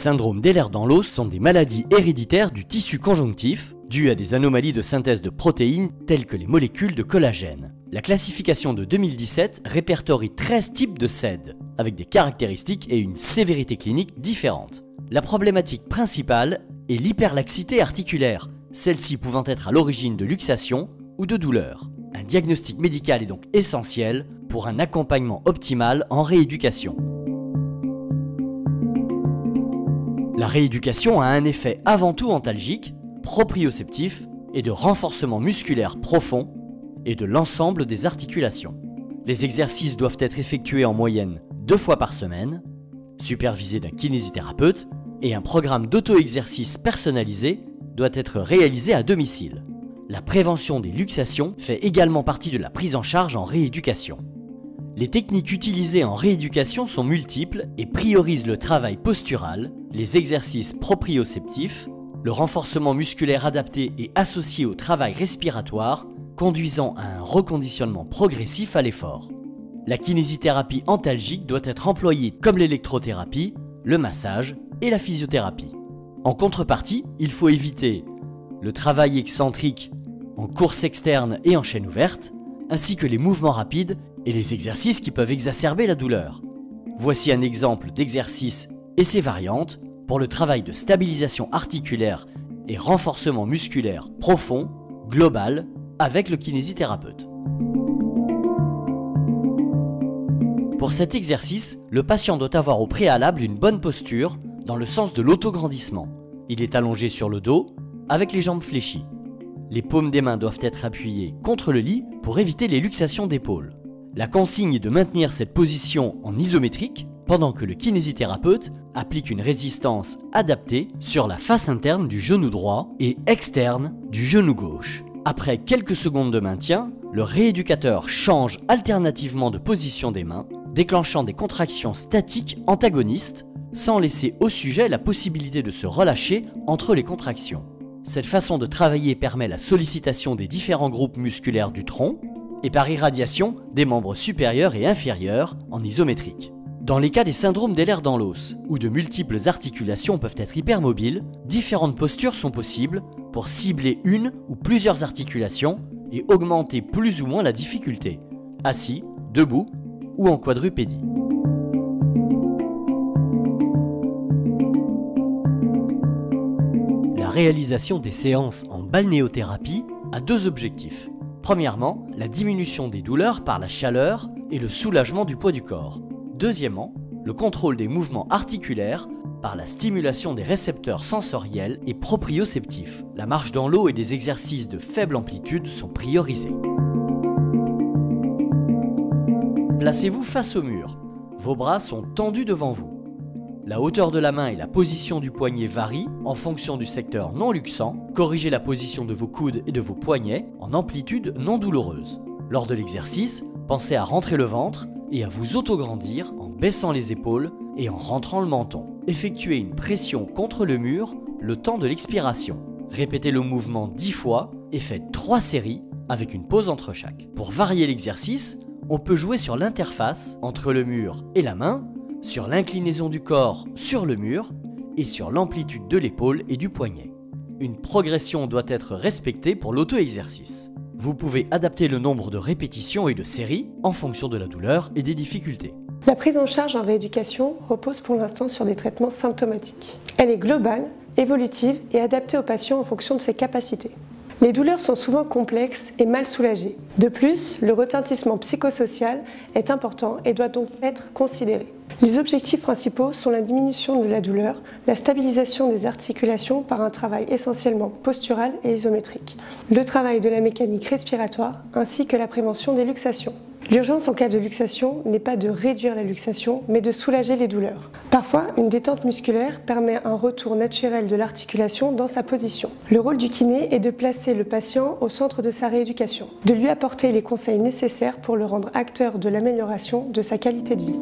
syndromes d'Ehlers-Danlos sont des maladies héréditaires du tissu conjonctif dues à des anomalies de synthèse de protéines telles que les molécules de collagène. La classification de 2017 répertorie 13 types de SED, avec des caractéristiques et une sévérité clinique différentes. La problématique principale est l'hyperlaxité articulaire, celle-ci pouvant être à l'origine de luxations ou de douleurs. Un diagnostic médical est donc essentiel pour un accompagnement optimal en rééducation. La rééducation a un effet avant tout antalgique, proprioceptif et de renforcement musculaire profond et de l'ensemble des articulations. Les exercices doivent être effectués en moyenne 2 fois par semaine, supervisés d'un kinésithérapeute, et un programme d'auto-exercice personnalisé doit être réalisé à domicile. La prévention des luxations fait également partie de la prise en charge en rééducation. Les techniques utilisées en rééducation sont multiples et priorisent le travail postural, les exercices proprioceptifs, le renforcement musculaire adapté et associé au travail respiratoire, conduisant à un reconditionnement progressif à l'effort. La kinésithérapie antalgique doit être employée comme l'électrothérapie, le massage et la physiothérapie. En contrepartie, il faut éviter le travail excentrique en course externe et en chaîne ouverte, ainsi que les mouvements rapides et les exercices qui peuvent exacerber la douleur. Voici un exemple d'exercice et ses variantes pour le travail de stabilisation articulaire et renforcement musculaire profond, global, avec le kinésithérapeute. Pour cet exercice, le patient doit avoir au préalable une bonne posture dans le sens de l'autograndissement. Il est allongé sur le dos, avec les jambes fléchies. Les paumes des mains doivent être appuyées contre le lit pour éviter les luxations d'épaules. La consigne est de maintenir cette position en isométrique pendant que le kinésithérapeute applique une résistance adaptée sur la face interne du genou droit et externe du genou gauche. Après quelques secondes de maintien, le rééducateur change alternativement de position des mains, déclenchant des contractions statiques antagonistes sans laisser au sujet la possibilité de se relâcher entre les contractions. Cette façon de travailler permet la sollicitation des différents groupes musculaires du tronc et par irradiation des membres supérieurs et inférieurs en isométrique. Dans les cas des syndromes d'Ehlers-Danlos, où de multiples articulations peuvent être hypermobiles, différentes postures sont possibles pour cibler une ou plusieurs articulations et augmenter plus ou moins la difficulté, assis, debout ou en quadrupédie. La réalisation des séances en balnéothérapie a 2 objectifs. Premièrement, la diminution des douleurs par la chaleur et le soulagement du poids du corps. Deuxièmement, le contrôle des mouvements articulaires par la stimulation des récepteurs sensoriels et proprioceptifs. La marche dans l'eau et des exercices de faible amplitude sont priorisés. Placez-vous face au mur. Vos bras sont tendus devant vous. La hauteur de la main et la position du poignet varient en fonction du secteur non luxant. Corrigez la position de vos coudes et de vos poignets en amplitude non douloureuse. Lors de l'exercice, pensez à rentrer le ventre et à vous autograndir en baissant les épaules et en rentrant le menton. Effectuez une pression contre le mur le temps de l'expiration. Répétez le mouvement 10 fois et faites 3 séries avec une pause entre chaque. Pour varier l'exercice, on peut jouer sur l'interface entre le mur et la main, sur l'inclinaison du corps sur le mur et sur l'amplitude de l'épaule et du poignet. Une progression doit être respectée pour l'auto-exercice. Vous pouvez adapter le nombre de répétitions et de séries en fonction de la douleur et des difficultés. La prise en charge en rééducation repose pour l'instant sur des traitements symptomatiques. Elle est globale, évolutive et adaptée au patient en fonction de ses capacités. Les douleurs sont souvent complexes et mal soulagées. De plus, le retentissement psychosocial est important et doit donc être considéré. Les objectifs principaux sont la diminution de la douleur, la stabilisation des articulations par un travail essentiellement postural et isométrique, le travail de la mécanique respiratoire ainsi que la prévention des luxations. L'urgence en cas de luxation n'est pas de réduire la luxation, mais de soulager les douleurs. Parfois, une détente musculaire permet un retour naturel de l'articulation dans sa position. Le rôle du kiné est de placer le patient au centre de sa rééducation, de lui apporter les conseils nécessaires pour le rendre acteur de l'amélioration de sa qualité de vie.